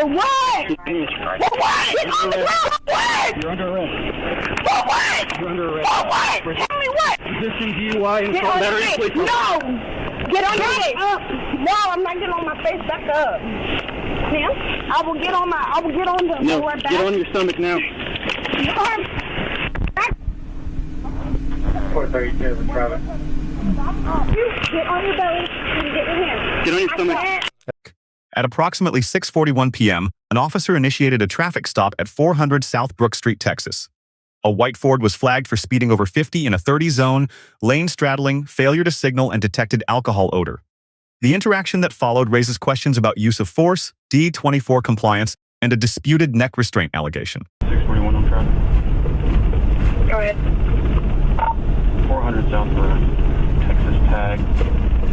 For what? For what? Get on the ground. For what? You're under arrest. For what? You're under arrest. For what? Tell me what? Resisting DUI and Get on your battery. face. No. Get on your face. No, I'm not getting on my face. Back up. Ma'am, I will get on the lower back. Get on your stomach now. Your arm. 432 with private. Get on your belly and get your hands. Get on your stomach. At approximately 6:41 p.m., an officer initiated a traffic stop at 400 South Brook Street, Texas. A white Ford was flagged for speeding over 50 in a 30 zone, lane straddling, failure to signal, and detected alcohol odor. The interaction that followed raises questions about use of force, D-24 compliance, and a disputed neck restraint allegation. 641 on traffic. Go ahead. 400 South Brook, Texas tag,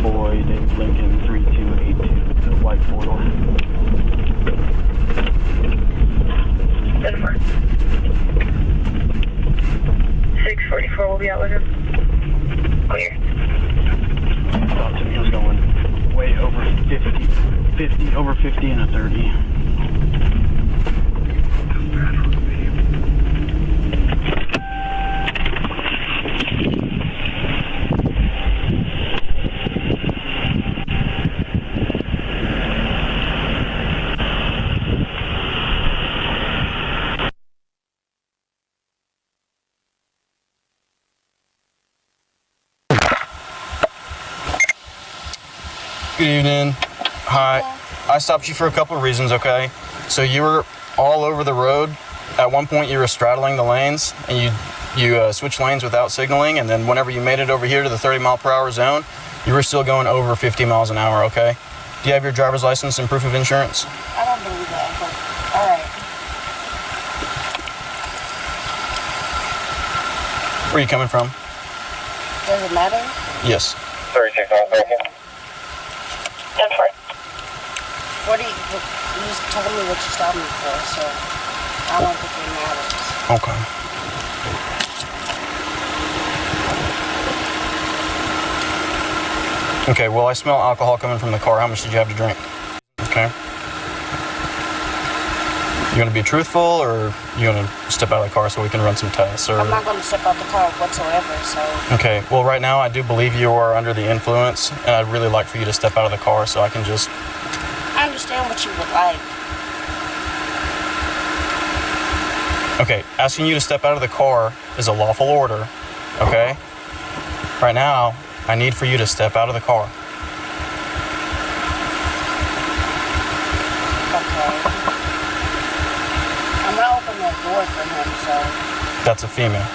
Boyd, Lincoln 3282, the white Ford. 644 will be out with him. Clear. Thought to me was going way over 50, over 50 and a 30. Good evening. Hi. I stopped you for a couple of reasons, okay? So you were all over the road. At one point you were straddling the lanes and you switched lanes without signaling, and then whenever you made it over here to the 30-mile-per-hour zone, you were still going over 50 miles an hour, okay? Do you have your driver's license and proof of insurance? I don't believe that, but all right. Where are you coming from? Does it matter? Yes. 36 on 30. What do you just told me what you stopped me for, so I don't think it matters. Okay. Okay, well, I smell alcohol coming from the car. How much did you have to drink? Okay. You gonna be truthful, or you gonna step out of the car so we can run some tests? Or... I'm not going to step out the car whatsoever, so... Okay, well, right now I do believe you are under the influence, and I'd really like for you to step out of the car so I can just... I understand what you would like. Okay, asking you to step out of the car is a lawful order, okay? Right now, I need for you to step out of the car. Okay. I'm going to open that door for him, so... That's a female.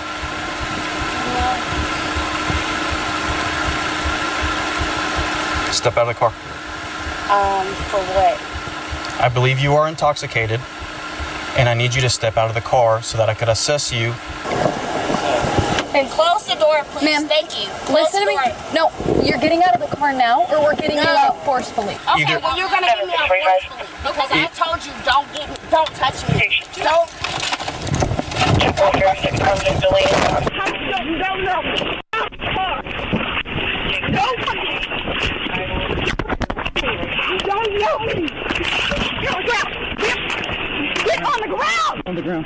Step out of the car. For what? I believe you are intoxicated, and I need you to step out of the car so that I could assess you. And close the door, please. Ma'am, thank you. Listen to me. No, you're getting out of the car now, or we're getting you out forcefully. Okay, well, you're going to get me out forcefully. Because I told you, don't touch me. Don't. Don't yell at me. Get on the ground. On the ground.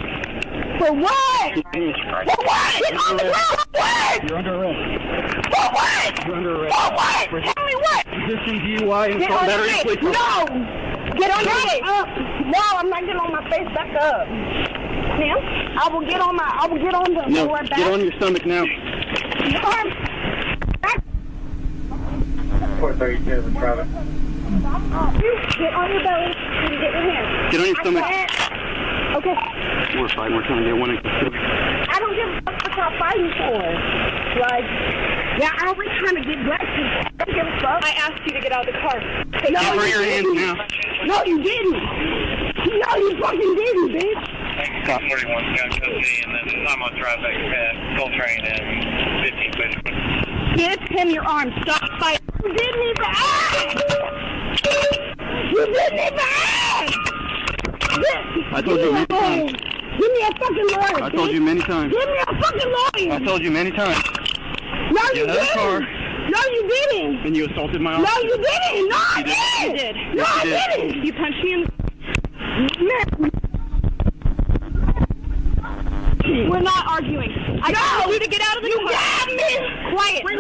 For what? For what? Get on the ground. For what? You're under arrest. For what? You're under arrest. For what? Tell me what? Resisting DUI and Get on your battery. face. No. Get on your face. No, I'm not getting on my face. Back up. Ma'am, I will get on the lower back. Get on your stomach now. Your arm. 432 with private. Get on your belly and get your hands. Get on your stomach. Okay. We're fighting. We're trying to get one. I don't give a fuck what y'all fighting for. Like, yeah, I was trying to get black people. I don't give a fuck. I asked you to get out of the car. No, Cover your hands now. No, you didn't. No, you fucking didn't, bitch. Stop 41, got custody, and then I'm on drive back past Coltrane and 15 Bishop. Give him your arm. Stop fighting. You didn't even ask. You didn't even ask. I told you many times. Give me a fucking lawyer. I told you many times. Give me a fucking lawyer. I told you many times. No, you Get out of the car. didn't. No, you didn't. And you assaulted my officer. No, you didn't. No, I did. did. No, Yes, I you did. didn't. You punched me in the... We're not arguing. I told you to get out of the car. You got me. Quiet. We're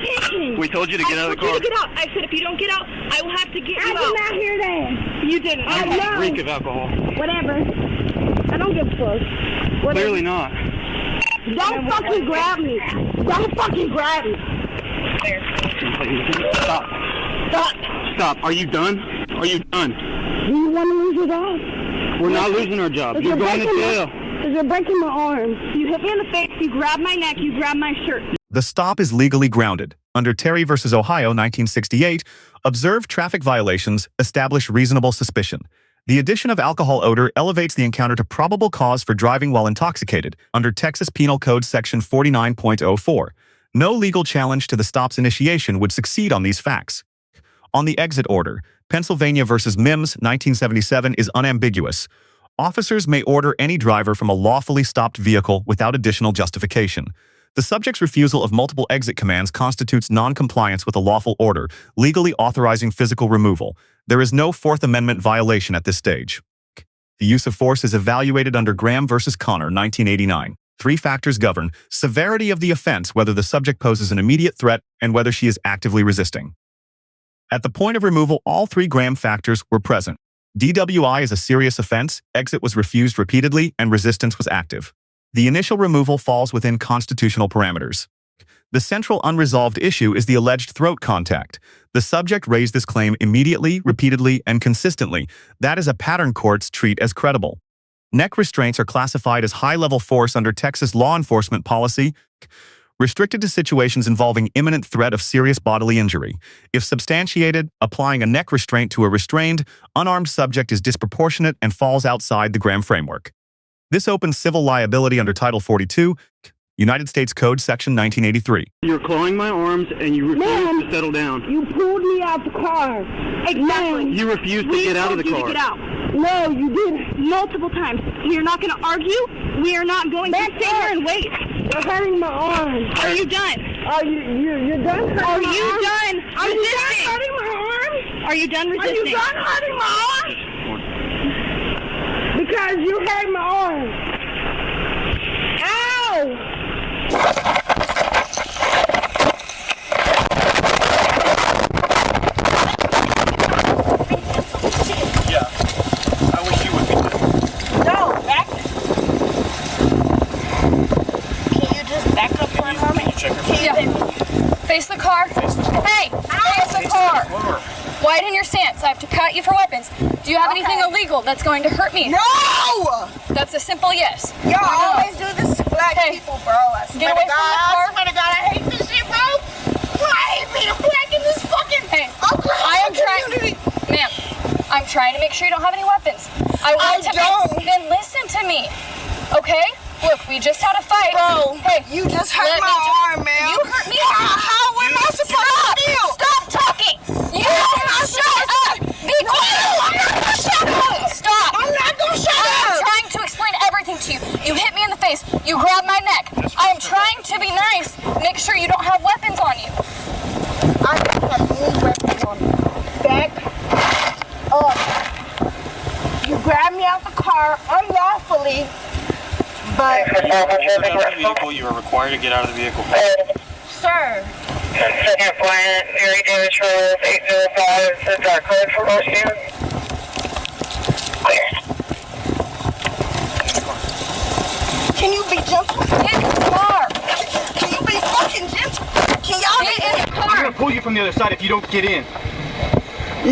kicking. We told you to get out of the car. I told you to get out. I said if you don't get out, I will have to get you out. I did not hear that. You didn't. I know. Reek of alcohol. Whatever. I don't give a fuck. Whatever. Clearly not. Don't fucking grab me. Don't fucking grab me. Stop. Stop. Stop. Are you done? Are you done? Do you want to lose your job? We're not losing our job. You're going to jail. Because you're breaking my arm. You hit me in the face, you grab my neck, you grab my shirt. The stop is legally grounded. Under Terry v. Ohio, 1968, observed traffic violations establish reasonable suspicion. The addition of alcohol odor elevates the encounter to probable cause for driving while intoxicated under Texas Penal Code Section 49.04. No legal challenge to the stop's initiation would succeed on these facts. On the exit order, Pennsylvania v. Mimms, 1977, is unambiguous. Officers may order any driver from a lawfully stopped vehicle without additional justification. The subject's refusal of multiple exit commands constitutes non-compliance with a lawful order, legally authorizing physical removal. There is no Fourth Amendment violation at this stage. The use of force is evaluated under Graham v. Connor, 1989. 3 factors govern: severity of the offense, whether the subject poses an immediate threat, and whether she is actively resisting. At the point of removal, all 3 Graham factors were present. DWI is a serious offense, exit was refused repeatedly, and resistance was active. The initial removal falls within constitutional parameters. The central unresolved issue is the alleged throat contact. The subject raised this claim immediately, repeatedly, and consistently. That is a pattern courts treat as credible. Neck restraints are classified as high-level force under Texas law enforcement policy, restricted to situations involving imminent threat of serious bodily injury. If substantiated, applying a neck restraint to a restrained, unarmed subject is disproportionate and falls outside the Graham framework. This opens civil liability under Title 42, United States Code, Section 1983. You're clawing my arms and you refuse to settle down. You pulled me out the car. Exactly. You refused to get out of the car. Get out. No, you did multiple times. We are not going to argue. We are not going to sit here and wait. You're hurting my arm. Are you done? You're done hurting my arm? Are you done resisting? Are you done hurting my arm? Are you done resisting? Are you done hurting my arm? Because you hurt my arm. Ow! Yeah. I wish you would be too. No, back. Can you just back up for a moment? Face the car. Face the car. Hey, face the car. Widen your stance. I have to cut you for weapons. Do you have anything illegal that's going to hurt me? No! That's a simple yes. Y'all always do this to black people, bro. I Get away from the car. I swear to God, I hate this shit, bro. I hate being black in this fucking I am trying, ma'am, I'm trying to make sure you don't have any weapons. I don't. Then listen to me, okay? Look, we just had a fight. Bro, hey, you just hurt my arm, man. You hurt me. How am I supposed to feel? Stop talking. You shut up. Be quiet. I'm not gonna shut up. Stop. I'm not gonna shut up. I'm trying to explain everything to you. You hit me in the face. You grabbed my neck. I am trying to be nice. Make sure you don't have weapons on you. I don't have any weapons on me. Back up. You grabbed me out the car unlawfully, but... Get out of the vehicle. You are required to get out of the vehicle. Sir. Second Flight, Erie Damage Road, 805, the dark code for rescue. Clear. Can you be gentle? Get in the car. Can you be fucking gentle? Can y'all Get be in the I'm car. gonna pull you from the other side if you don't get in.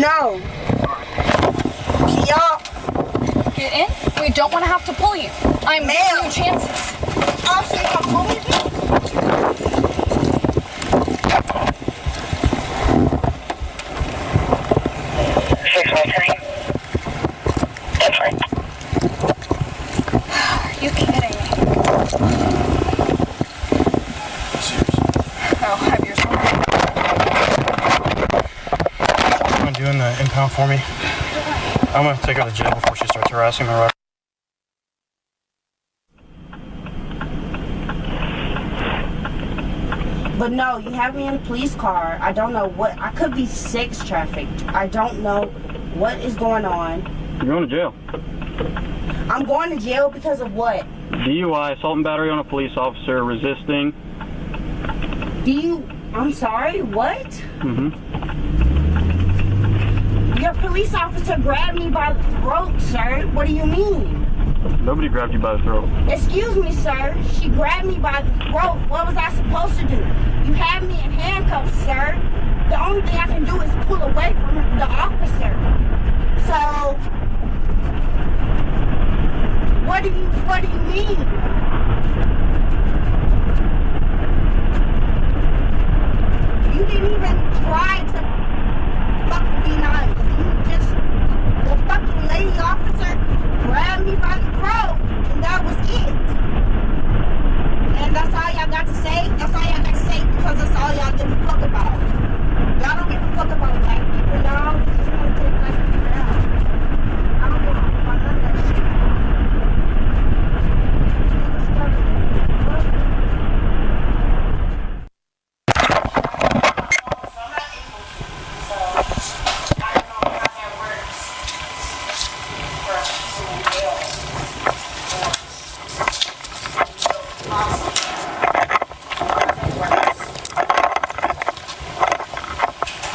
No. Can y'all... Get in. We don't want to have to pull you. I'm giving you chances. I'm saying I'm pulling you? That's right. Are you kidding me? Oh, have yours. You mind doing the impound for me? I'm gonna take her to jail before she starts harassing my rider. But no, you have me in a police car. I don't know what... I could be sex trafficked. I don't know what is going on. You're going to jail. I'm going to jail because of what? DUI, assault and battery on a police officer, resisting. I'm sorry, what? Mm-hmm. Your police officer grabbed me by the throat, sir. What do you mean? Nobody grabbed you by the throat. Excuse me, sir. She grabbed me by the throat. What was I supposed to do? You have me in handcuffs, sir. The only thing I can do is pull away from the officer. So, what do you mean? You didn't even try to fucking be nice. The fucking lady officer grabbed me by the throat, and that was it. And that's all y'all got to say? That's all y'all got to say because that's all y'all give a fuck about. Y'all don't give a fuck about black people, y'all. You just want to take black people down. I don't give a fuck about none of that shit.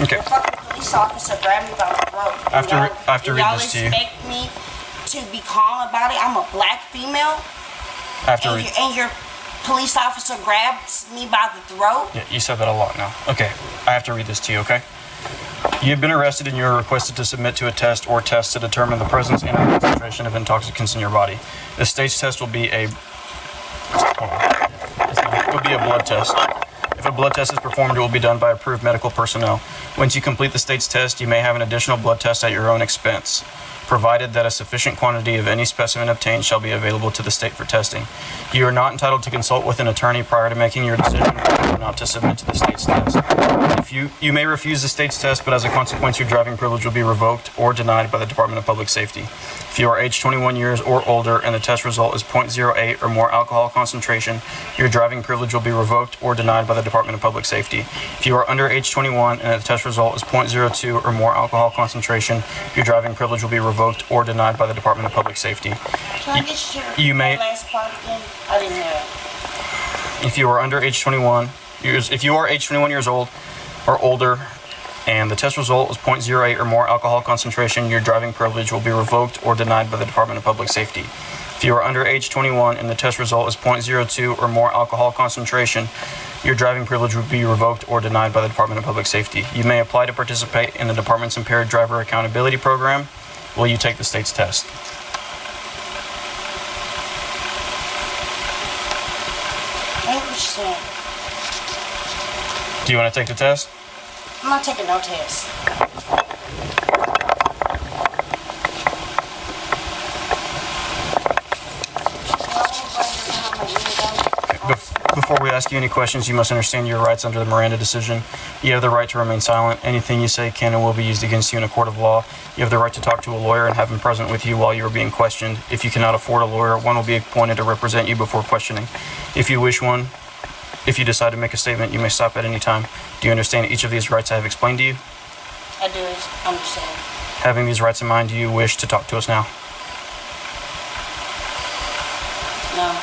Okay. The fucking police officer grabbed me by the throat. After read this to you. Y'all expect me to be calm about it? I'm a black female. And your police officer grabs me by the throat? Yeah, you said that a lot now. Okay, I have to read this to you, okay? You've been arrested and you're requested to submit to a test or tests to determine the presence and concentration of intoxicants in your body. The stage test will be a blood test. If a blood test is performed, it will be done by approved medical personnel. Once you complete the state's test, you may have an additional blood test at your own expense, provided that a sufficient quantity of any specimen obtained shall be available to the state for testing. You are not entitled to consult with an attorney prior to making your decision whether or not to submit to the state's test. You may refuse the state's test, but as a consequence, your driving privilege will be revoked or denied by the Department of Public Safety. If you are age 21 years or older and the test result is 0.08 or more alcohol concentration, your driving privilege will be revoked or denied by the Department of Public Safety. If you are under age 21 and the test result is 0.02 or more alcohol concentration, your driving privilege will be revoked or denied by the Department of Public Safety. Can I get your last part again? I didn't hear it. If you are under age 21 years, if you are age 21 years old or older, and the test result is 0.08 or more alcohol concentration, your driving privilege will be revoked or denied by the Department of Public Safety. If you are under age 21 and the test result is 0.02 or more alcohol concentration, your driving privilege will be revoked or denied by the Department of Public Safety. You may apply to participate in the department's Impaired Driver Accountability Program. Will you take the state's test? I ain't what you're saying. Do you want to take the test? I'm not taking no test. Before we ask you any questions, you must understand your rights under the Miranda decision. You have the right to remain silent. Anything you say can and will be used against you in a court of law. You have the right to talk to a lawyer and have him present with you while you are being questioned. If you cannot afford a lawyer, one will be appointed to represent you before questioning. If you decide to make a statement, you may stop at any time. Do you understand each of these rights I have explained to you? I do understand. Having these rights in mind, do you wish to talk to us now? No.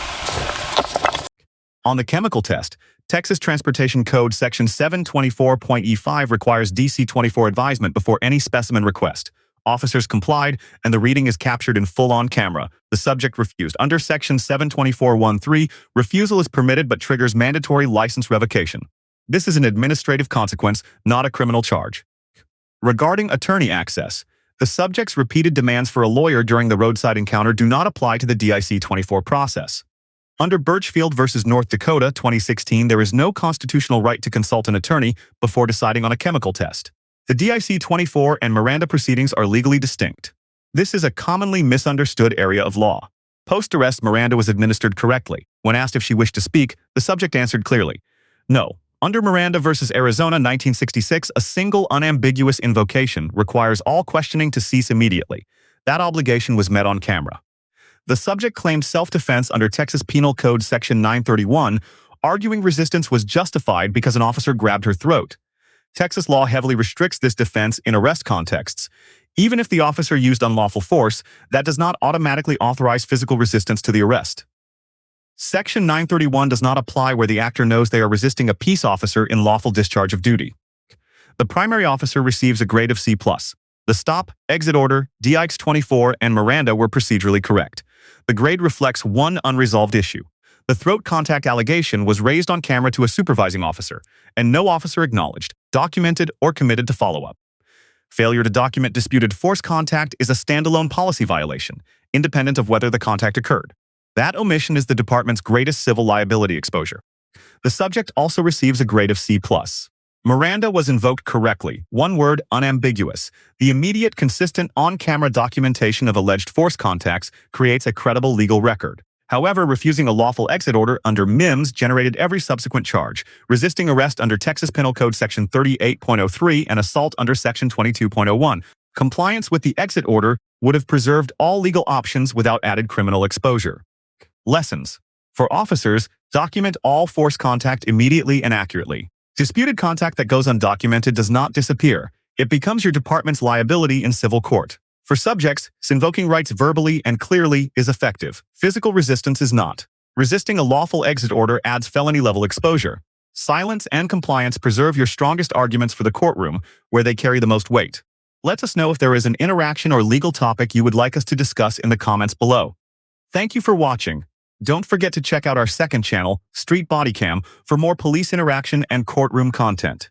On the chemical test, Texas Transportation Code Section 724.E5 requires DC-24 advisement before any specimen request. Officers complied, and the reading is captured in full on camera. The subject refused. Under Section 724.13, refusal is permitted but triggers mandatory license revocation. This is an administrative consequence, not a criminal charge. Regarding attorney access, the subject's repeated demands for a lawyer during the roadside encounter do not apply to the DIC-24 process. Under Birchfield v. North Dakota 2016, there is no constitutional right to consult an attorney before deciding on a chemical test. The DIC-24 and Miranda proceedings are legally distinct. This is a commonly misunderstood area of law. Post-arrest, Miranda was administered correctly. When asked if she wished to speak, the subject answered clearly, no. Under Miranda v. Arizona 1966, a single unambiguous invocation requires all questioning to cease immediately. That obligation was met on camera. The subject claimed self-defense under Texas Penal Code Section 931, arguing resistance was justified because an officer grabbed her throat. Texas law heavily restricts this defense in arrest contexts. Even if the officer used unlawful force, that does not automatically authorize physical resistance to the arrest. Section 931 does not apply where the actor knows they are resisting a peace officer in lawful discharge of duty. The primary officer receives a grade of C+. The stop, exit order, DX-24, and Miranda were procedurally correct. The grade reflects one unresolved issue. The throat contact allegation was raised on camera to a supervising officer, and no officer acknowledged, documented, or committed to follow-up. Failure to document disputed force contact is a standalone policy violation, independent of whether the contact occurred. That omission is the department's greatest civil liability exposure. The subject also receives a grade of C+. Miranda was invoked correctly, one word, unambiguous. The immediate, consistent, on-camera documentation of alleged force contacts creates a credible legal record. However, refusing a lawful exit order under Mimms generated every subsequent charge, resisting arrest under Texas Penal Code Section 38.03 and assault under Section 22.01. Compliance with the exit order would have preserved all legal options without added criminal exposure. Lessons. For officers, document all force contact immediately and accurately. Disputed contact that goes undocumented does not disappear. It becomes your department's liability in civil court. For subjects, invoking rights verbally and clearly is effective. Physical resistance is not. Resisting a lawful exit order adds felony-level exposure. Silence and compliance preserve your strongest arguments for the courtroom, where they carry the most weight. Let us know if there is an interaction or legal topic you would like us to discuss in the comments below. Thank you for watching. Don't forget to check out our second channel, Street Bodycam, for more police interaction and courtroom content.